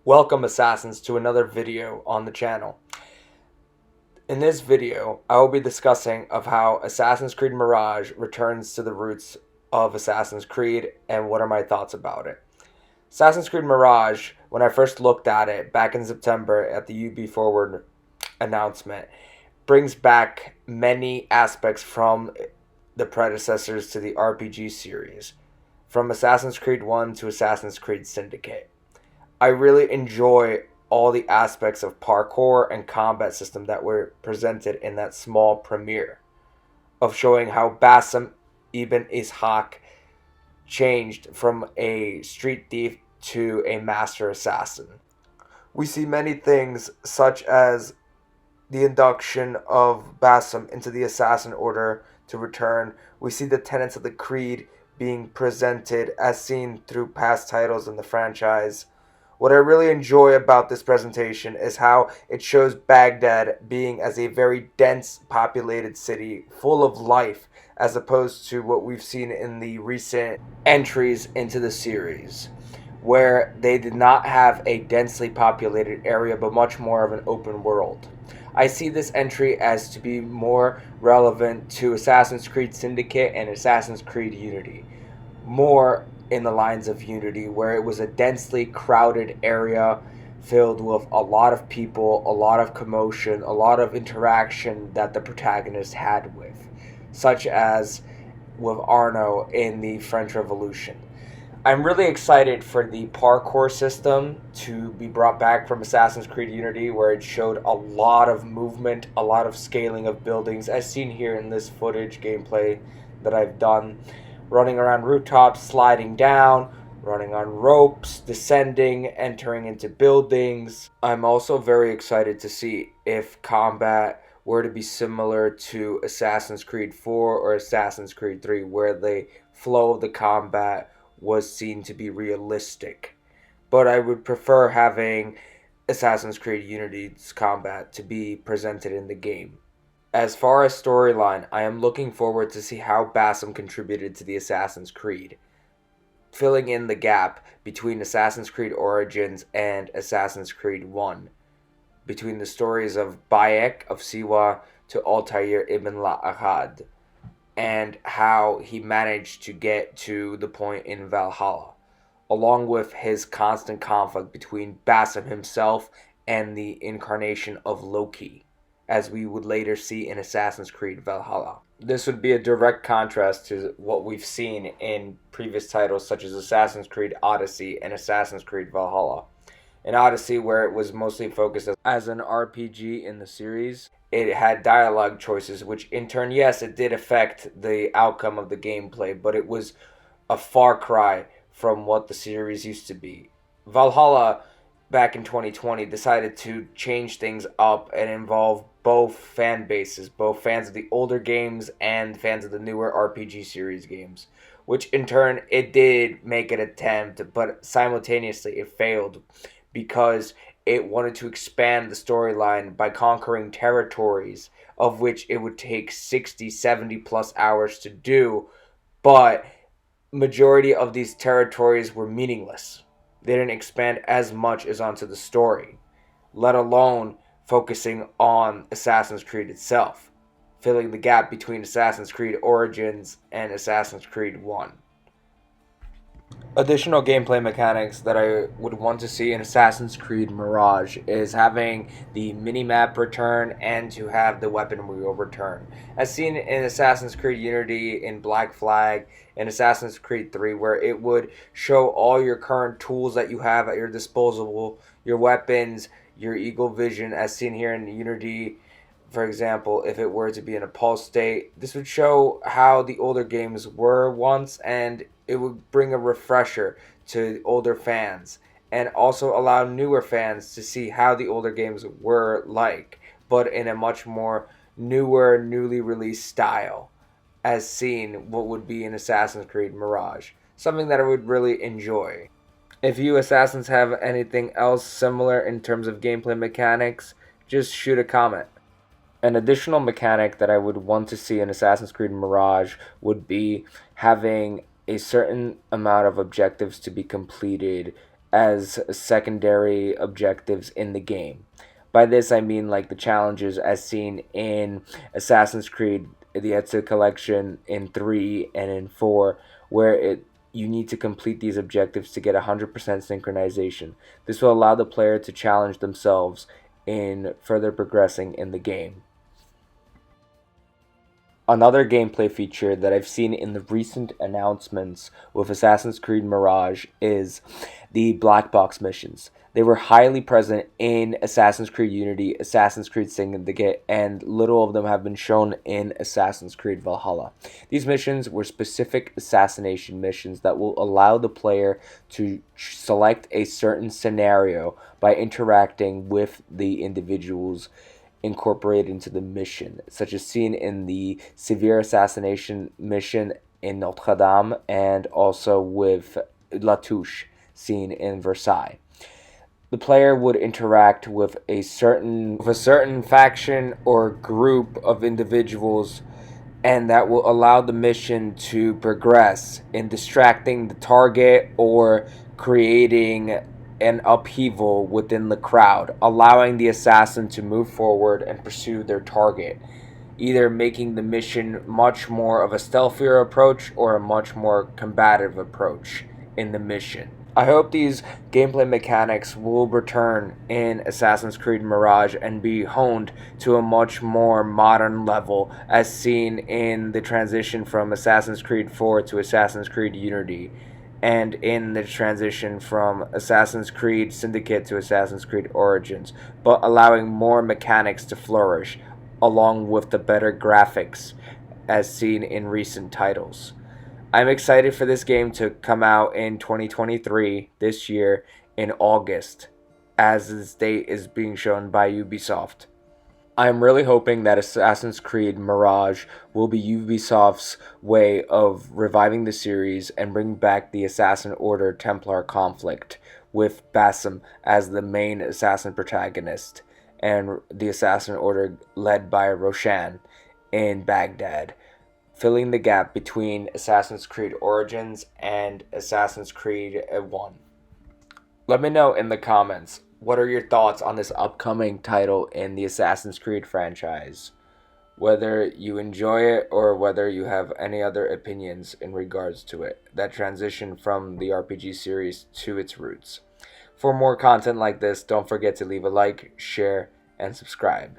Welcome, Assassins, to another video on the channel. In this video, I will be discussing of how Assassin's Creed Mirage returns to the roots of Assassin's Creed and what are my thoughts about it. Assassin's Creed Mirage, when I first looked at it back in September at the UB Forward announcement, brings back many aspects from the predecessors to the RPG series, from Assassin's Creed 1 to Assassin's Creed Syndicate. I really enjoy all the aspects of parkour and combat system that were presented in that small premiere, of showing how Bassam Ibn Ishaq changed from a street thief to a master assassin. We see many things such as the induction of Bassam into the Assassin Order to return. We see the tenets of the Creed being presented as seen through past titles in the franchise. What I really enjoy about this presentation is how it shows Baghdad being as a very dense populated city full of life, as opposed to what we've seen in the recent entries into the series, where they did not have a densely populated area but much more of an open world. I see this entry as to be more relevant to Assassin's Creed Syndicate and Assassin's Creed Unity. More in the lines of Unity, where it was a densely crowded area filled with a lot of people, a lot of commotion, a lot of interaction that the protagonist had with, such as with Arno in the French Revolution. I'm really excited for the parkour system to be brought back from Assassin's Creed Unity, where it showed a lot of movement, a lot of scaling of buildings, as seen here in this footage gameplay that I've done. Running around rooftops, sliding down, running on ropes, descending, entering into buildings. I'm also very excited to see if combat were to be similar to Assassin's Creed 4 or Assassin's Creed 3, where the flow of the combat was seen to be realistic. But I would prefer having Assassin's Creed Unity's combat to be presented in the game. As far as storyline, I am looking forward to see how Bassam contributed to the Assassin's Creed, filling in the gap between Assassin's Creed Origins and Assassin's Creed 1, between the stories of Bayek of Siwa to Altair ibn Ahad, and how he managed to get to the point in Valhalla, along with his constant conflict between Bassam himself and the incarnation of Loki, as we would later see in Assassin's Creed Valhalla. This would be a direct contrast to what we've seen in previous titles such as Assassin's Creed Odyssey and Assassin's Creed Valhalla. In Odyssey, where it was mostly focused as an RPG in the series, it had dialogue choices, which in turn, yes, it did affect the outcome of the gameplay, but it was a far cry from what the series used to be. Valhalla, back in 2020, decided to change things up and involve both fan bases, both fans of the older games and fans of the newer RPG series games, which in turn it did make an attempt, but simultaneously it failed because it wanted to expand the storyline by conquering territories of which it would take 60, 70 plus hours to do, but majority of these territories were meaningless. They didn't expand as much as onto the story, let alone focusing on Assassin's Creed itself, filling the gap between Assassin's Creed Origins and Assassin's Creed 1. Additional gameplay mechanics that I would want to see in Assassin's Creed Mirage is having the minimap return and to have the weapon wheel return. As seen in Assassin's Creed Unity, in Black Flag, and Assassin's Creed 3, where it would show all your current tools that you have at your disposal, your weapons, your eagle vision, as seen here in Unity. For example, if it were to be in a pulse state, this would show how the older games were once, and it would bring a refresher to older fans, and also allow newer fans to see how the older games were like, but in a much more newer, newly released style, as seen what would be in Assassin's Creed Mirage. Something that I would really enjoy. If you Assassins have anything else similar in terms of gameplay mechanics, just shoot a comment. An additional mechanic that I would want to see in Assassin's Creed Mirage would be having a certain amount of objectives to be completed as secondary objectives in the game. By this I mean like the challenges as seen in Assassin's Creed, the Ezio Collection in 3 and in 4, where you need to complete these objectives to get 100% synchronization. This will allow the player to challenge themselves in further progressing in the game. Another gameplay feature that I've seen in the recent announcements with Assassin's Creed Mirage is the black box missions. They were highly present in Assassin's Creed Unity, Assassin's Creed Syndicate, and little of them have been shown in Assassin's Creed Valhalla. These missions were specific assassination missions that will allow the player to select a certain scenario by interacting with the individuals incorporated into the mission, such as seen in the severe assassination mission in Notre Dame and also with Latouche, seen in Versailles. The player would interact with a certain faction or group of individuals, and that will allow the mission to progress in distracting the target or creating an upheaval within the crowd, allowing the assassin to move forward and pursue their target, either making the mission much more of a stealthier approach or a much more combative approach in the mission. I hope these gameplay mechanics will return in Assassin's Creed Mirage and be honed to a much more modern level, as seen in the transition from Assassin's Creed 4 to Assassin's Creed Unity, and in the transition from Assassin's Creed Syndicate to Assassin's Creed Origins, but allowing more mechanics to flourish, along with the better graphics as seen in recent titles. I'm excited for this game to come out in 2023, this year, in August, as this date is being shown by Ubisoft. I'm really hoping that Assassin's Creed Mirage will be Ubisoft's way of reviving the series and bring back the Assassin Order Templar conflict, with Basim as the main assassin protagonist, and the Assassin Order led by Roshan in Baghdad, filling the gap between Assassin's Creed Origins and Assassin's Creed 1. Let me know in the comments, what are your thoughts on this upcoming title in the Assassin's Creed franchise? Whether you enjoy it or whether you have any other opinions in regards to it, that transition from the RPG series to its roots. For more content like this, don't forget to leave a like, share, and subscribe.